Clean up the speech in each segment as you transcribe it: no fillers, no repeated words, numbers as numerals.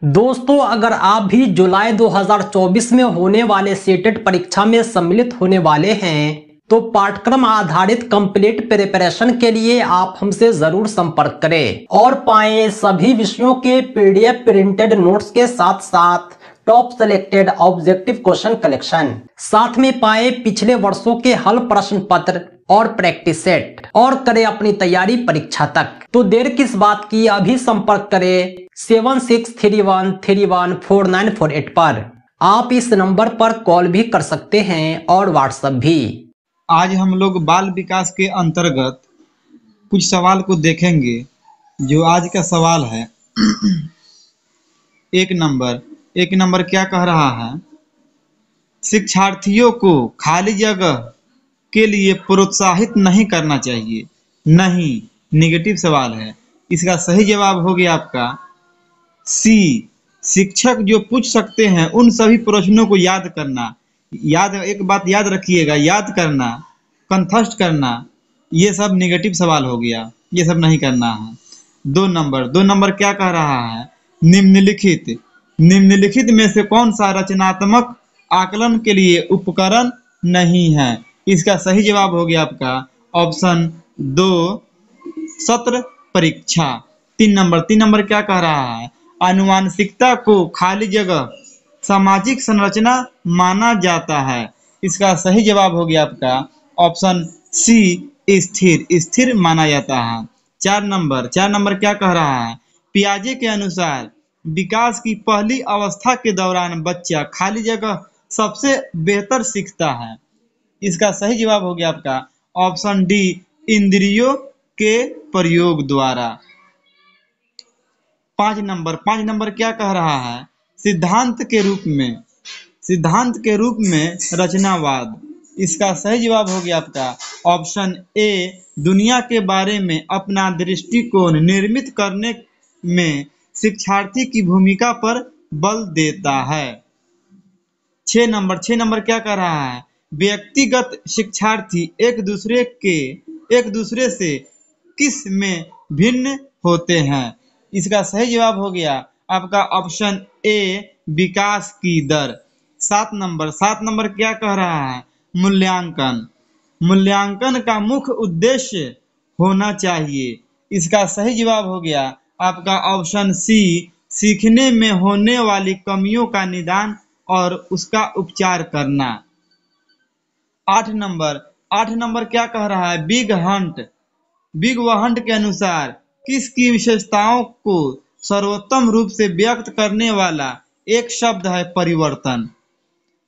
दोस्तों, अगर आप भी जुलाई 2024 में होने वाले सीटेट परीक्षा में सम्मिलित होने वाले हैं तो पाठ्यक्रम आधारित कंप्लीट प्रिपरेशन के लिए आप हमसे जरूर संपर्क करें और पाएं सभी विषयों के पीडीएफ प्रिंटेड नोट्स के साथ साथ top selected objective question collection. साथ में पाए पिछले वर्षों के हल प्रश्न पत्र और प्रैक्टिस सेट और करें अपनी तैयारी परीक्षा तक। तो देर किस बात की, अभी संपर्क करें 7631314948 पर। आप इस नंबर पर कॉल भी कर सकते हैं और व्हाट्सएप भी। आज हम लोग बाल विकास के अंतर्गत कुछ सवाल को देखेंगे। जो आज का सवाल है एक नंबर क्या कह रहा है? शिक्षार्थियों को खाली जगह के लिए प्रोत्साहित नहीं करना चाहिए। नहीं, नेगेटिव सवाल है। इसका सही जवाब हो गया आपका सी। शिक्षक जो पूछ सकते हैं उन सभी प्रश्नों को याद करना। एक बात याद रखिएगा, याद करना, कंठस्थ करना, ये सब नेगेटिव सवाल हो गया, ये सब नहीं करना है। दो नंबर क्या कह रहा है? निम्नलिखित में से कौन सा रचनात्मक आकलन के लिए उपकरण नहीं है? इसका सही जवाब हो गया आपका ऑप्शन 2, सत्र परीक्षा। 3 नंबर क्या कह रहा है? आनुवांशिकता को खाली जगह सामाजिक संरचना माना जाता है। इसका सही जवाब हो गया आपका ऑप्शन सी, स्थिर माना जाता है। 4 नंबर क्या कह रहा है? पियाजे के अनुसार विकास की पहली अवस्था के दौरान बच्चा खाली जगह सबसे बेहतर सीखता है। इसका सही जवाब हो गया आपका ऑप्शन डी, इंद्रियों के प्रयोग द्वारा। 5 नंबर क्या कह रहा है? सिद्धांत के रूप में रचनावाद। इसका सही जवाब हो गया आपका ऑप्शन ए, दुनिया के बारे में अपना दृष्टिकोण निर्मित करने में शिक्षार्थी की भूमिका पर बल देता है। 6 नंबर क्या कह रहा है? व्यक्तिगत शिक्षार्थी एक दूसरे से किस में भिन्न होते हैं? इसका सही जवाब हो गया आपका ऑप्शन ए, विकास की दर। 7 नंबर क्या कह रहा है? मूल्यांकन का मुख्य उद्देश्य होना चाहिए। इसका सही जवाब हो गया आपका ऑप्शन सी, सीखने में होने वाली कमियों का निदान और उसका उपचार करना। 8 नंबर क्या कह रहा है? बिग व हंट के अनुसार किसकी विशेषताओं को सर्वोत्तम रूप से व्यक्त करने वाला एक शब्द है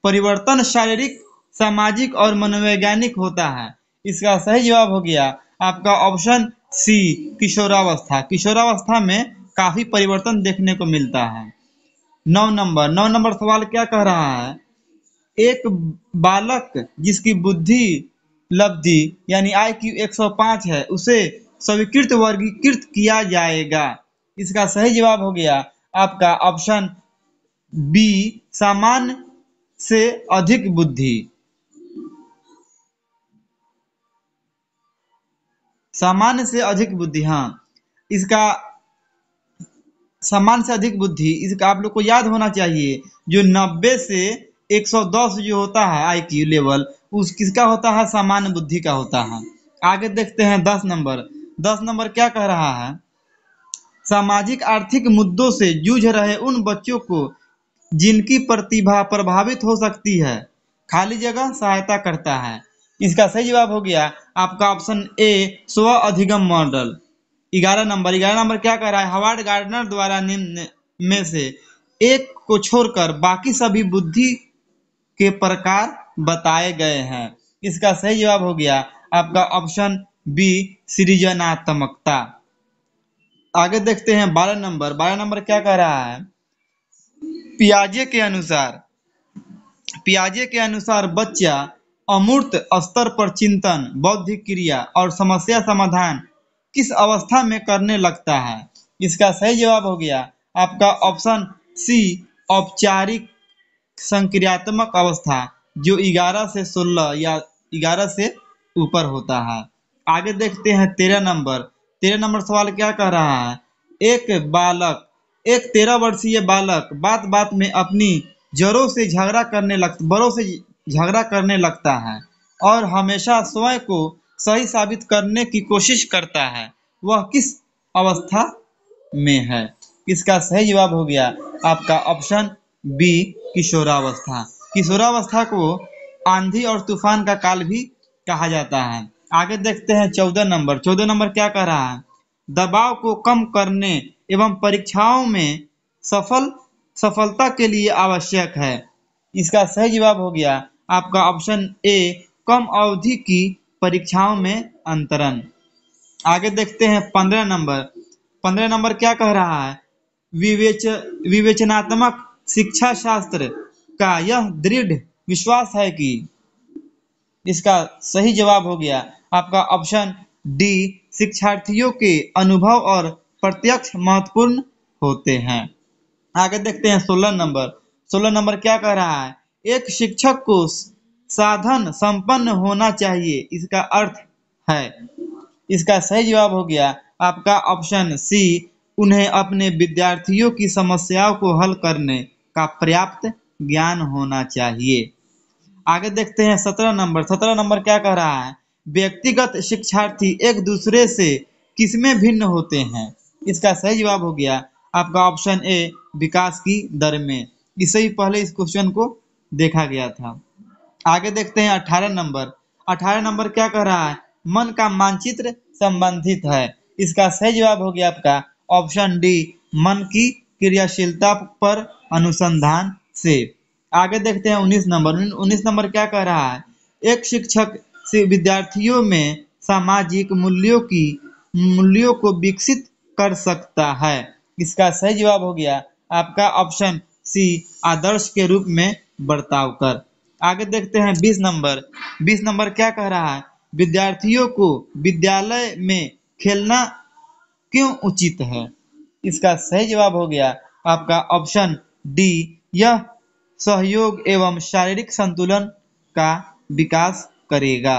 परिवर्तन शारीरिक, सामाजिक और मनोवैज्ञानिक होता है। इसका सही जवाब हो गया आपका ऑप्शन सी, किशोरावस्था में काफी परिवर्तन देखने को मिलता है। 9 नंबर सवाल क्या कह रहा है? एक बालक जिसकी बुद्धि लब्धि यानी IQ 105 है उसे स्वीकृत वर्गीकृत किया जाएगा। इसका सही जवाब हो गया आपका ऑप्शन बी, सामान्य से अधिक बुद्धि। हाँ, इसका सामान्य से अधिक बुद्धि, इसका आप लोग को याद होना चाहिए। जो 90 से 110 जो होता है IQ लेवल, उस किसका होता है? सामान्य बुद्धि का होता है। आगे देखते हैं 10 नंबर क्या कह रहा है? सामाजिक आर्थिक मुद्दों से जूझ रहे उन बच्चों को जिनकी प्रतिभा प्रभावित हो सकती है खाली जगह सहायता करता है। इसका सही जवाब हो गया आपका ऑप्शन ए, स्व अधिगम मॉडल। 11 नंबर क्या कह रहा है? हार्वर्ड गार्डनर द्वारा निम्न में से एक को छोड़कर बाकी सभी बुद्धि के प्रकार बताए गए हैं। इसका सही जवाब हो गया आपका ऑप्शन बी, सृजनात्मकता। आगे देखते हैं 12 नंबर क्या कह रहा है? पियाजे के अनुसार बच्चा अमूर्त स्तर पर चिंतन, बौद्धिक क्रिया और समस्या समाधान किस अवस्था में करने लगता है? इसका सही जवाब हो गया आपका ऑप्शन सी, औपचारिक संक्रियात्मक अवस्था, जो 11 से 16 या 11 से ऊपर होता है। आगे देखते हैं 13 नंबर सवाल क्या कह रहा है? एक बालक एक 13 वर्षीय बालक बात बात में अपनी जड़ों से बड़ों से झगड़ा करने लगता है और हमेशा स्वयं को सही साबित करने की कोशिश करता है। वह किस अवस्था में है? इसका सही जवाब हो गया आपका ऑप्शन बी, किशोरावस्था। किशोरावस्था को आंधी और तूफान का काल भी कहा जाता है। आगे देखते हैं 14 नंबर। 14 नंबर क्या कह रहा है? दबाव को कम करने एवं परीक्षाओं में सफलता के लिए आवश्यक है। इसका सही जवाब हो गया आपका ऑप्शन ए, कम अवधि की परीक्षाओं में अंतरण। आगे देखते हैं 15 नंबर। 15 नंबर क्या कह रहा है? विवेचनात्मक शिक्षा शास्त्र का यह दृढ़ विश्वास है कि। इसका सही जवाब हो गया आपका ऑप्शन डी, शिक्षार्थियों के अनुभव और प्रत्यक्ष महत्वपूर्ण होते हैं। आगे देखते हैं 16 नंबर। 16 नंबर क्या कह रहा है? एक शिक्षक को साधन संपन्न होना चाहिए, इसका अर्थ है। इसका सही जवाब हो गया आपका ऑप्शन सी, उन्हें अपने विद्यार्थियों की समस्याओं को हल करने का पर्याप्त ज्ञान होना चाहिए। आगे देखते हैं 17 नंबर। 17 नंबर क्या कह रहा है? व्यक्तिगत शिक्षार्थी एक दूसरे से किसमें भिन्न होते हैं? इसका सही जवाब हो गया आपका ऑप्शन ए, विकास की दर में। इससे ही पहले इस क्वेश्चन को देखा गया था। आगे देखते हैं 18 नंबर। 18 नंबर क्या कह रहा है? मन का मानचित्र संबंधित है। इसका सही जवाब हो गया आपका ऑप्शन डी, मन की क्रियाशीलता पर अनुसंधान से। आगे देखते हैं 19 नंबर। 19 नंबर क्या कह रहा है? एक शिक्षक से विद्यार्थियों में सामाजिक मूल्यों को विकसित कर सकता है। इसका सही जवाब हो गया आपका ऑप्शन सी, आदर्श के रूप में बर्ताव कर। आगे देखते हैं 20 नंबर। 20 नंबर क्या कह रहा है? विद्यार्थियों को विद्यालय में खेलना क्यों उचित है? इसका सही जवाब हो गया आपका ऑप्शन डी, यह सहयोग एवं शारीरिक संतुलन का विकास करेगा।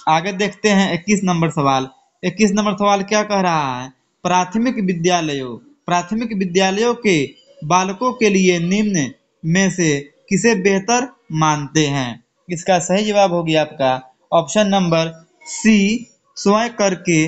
आगे देखते हैं 21 नंबर सवाल। 21 नंबर सवाल क्या कह रहा है? प्राथमिक विद्यालयों के बालकों के लिए निम्न में से किसे बेहतर मानते हैं? इसका सही जवाब हो गया आपका ऑप्शन नंबर सी, स्वयं करके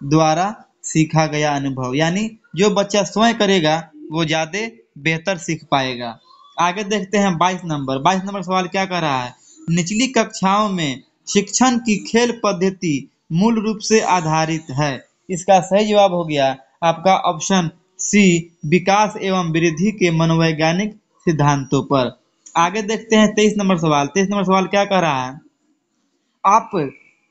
द्वारा सीखा गया अनुभव। यानी जो बच्चा स्वयं करेगा वो ज्यादा बेहतर सीख पाएगा। आगे देखते हैं 22 नंबर। 22 नंबर सवाल क्या कह रहा है? निचली कक्षाओं में शिक्षण की खेल पद्धति मूल रूप से आधारित है। इसका सही जवाब हो गया आपका ऑप्शन सी, विकास एवं वृद्धि के मनोवैज्ञानिक सिद्धांतों पर। आगे देखते हैं 23 नंबर सवाल। 23 नंबर सवाल क्या कह रहा है? आप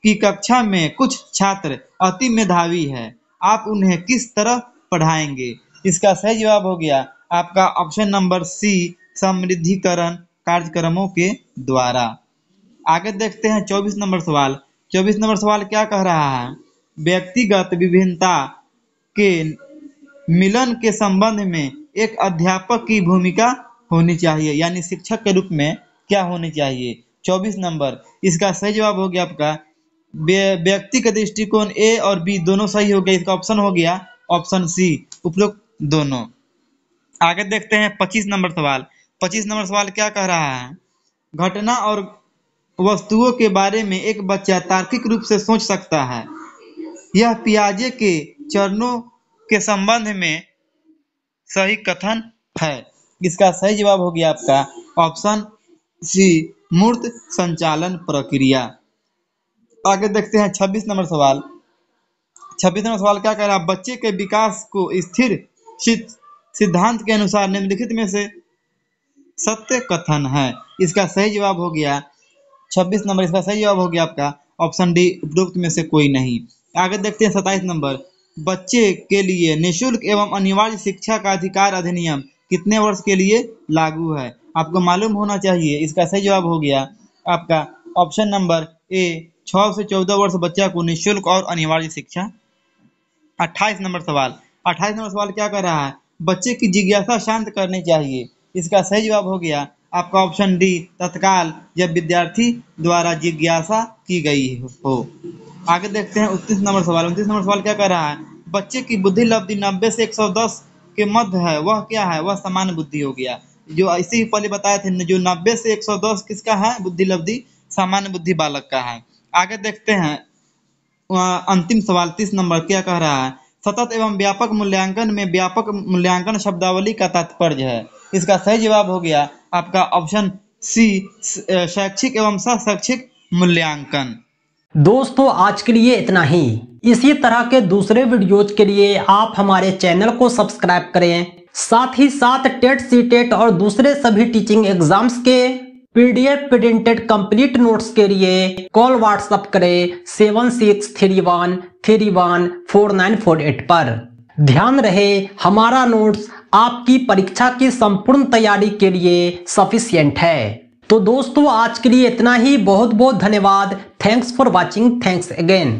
की कक्षा में कुछ छात्र अति मेधावी है, आप उन्हें किस तरह पढ़ाएंगे? इसका सही जवाब हो गया आपका ऑप्शन नंबर सी, समृद्धिकरण कार्यक्रमों के द्वारा। आगे देखते हैं 24 नंबर सवाल। 24 नंबर सवाल क्या कह रहा है? व्यक्तिगत विभिन्नता के मिलन के संबंध में एक अध्यापक की भूमिका होनी चाहिए, यानी शिक्षक के रूप में क्या होनी चाहिए? 24 नंबर। इसका सही जवाब हो गया आपका व्यक्ति का दृष्टिकोण ए और बी दोनों सही हो गया। इसका ऑप्शन हो गया ऑप्शन सी, उपरोक्त दोनों। आगे देखते हैं 25 नंबर सवाल। 25 नंबर सवाल क्या कह रहा है? घटना और वस्तुओं के बारे में एक बच्चा तार्किक रूप से सोच सकता है, यह पियाजे के चरणों के संबंध में सही कथन है। इसका सही जवाब हो गया आपका ऑप्शन सी, मूर्त संचालन प्रक्रिया। आगे देखते हैं 26 नंबर सवाल। 26 नंबर सवाल क्या कह रहा है? बच्चे के विकास को स्थिर सिद्धांत के अनुसार निम्नलिखित में से सत्य कथन है। इसका सही जवाब हो गया 26 नंबर। इसका सही जवाब हो गया आपका ऑप्शन डी, उपरोक्त में से कोई नहीं। आगे देखते हैं 27 नंबर। बच्चे के लिए निःशुल्क एवं अनिवार्य शिक्षा का अधिकार अधिनियम कितने वर्ष के लिए लागू है? आपको मालूम होना चाहिए। इसका सही जवाब हो गया आपका ऑप्शन नंबर ए, 6 से 14 वर्ष बच्चा को निःशुल्क और अनिवार्य शिक्षा। 28 नंबर सवाल। 28 नंबर सवाल क्या कर रहा है? बच्चे की जिज्ञासा शांत करनी चाहिए। इसका सही जवाब हो गया आपका ऑप्शन डी, तत्काल जब विद्यार्थी द्वारा जिज्ञासा की गई हो। आगे देखते हैं 29 नंबर सवाल। 29 नंबर सवाल क्या कर रहा है? बच्चे की बुद्धि लब्धि 90 से 110 के मध्य है, वह क्या है? वह सामान्य बुद्धि हो गया। जो ऐसे ही पहले बताए थे, जो 90 से 110 किसका है? बुद्धि लब्धि सामान्य बुद्धि बालक का है। आगे देखते हैं अंतिम सवाल 30 नंबर क्या कह रहा है? सतत एवं व्यापक मूल्यांकन में व्यापक मूल्यांकन शब्दावली का तात्पर्य है। इसका सही जवाब हो गया आपका ऑप्शन सी, शैक्षिक एवं सह शैक्षिक मूल्यांकन। दोस्तों आज के लिए इतना ही। इसी तरह के दूसरे वीडियोज के लिए आप हमारे चैनल को सब्सक्राइब करें। साथ ही साथ टेट सीटेट और दूसरे सभी टीचिंग एग्जाम्स के पीडीएफ प्रिंटेड कंप्लीट नोट्स के लिए कॉल व्हाट्सएप करें 7631314948 पर। ध्यान रहे हमारा नोट्स आपकी परीक्षा की संपूर्ण तैयारी के लिए सफिशिएंट है। तो दोस्तों आज के लिए इतना ही। बहुत बहुत धन्यवाद। Thanks for watching. Thanks again.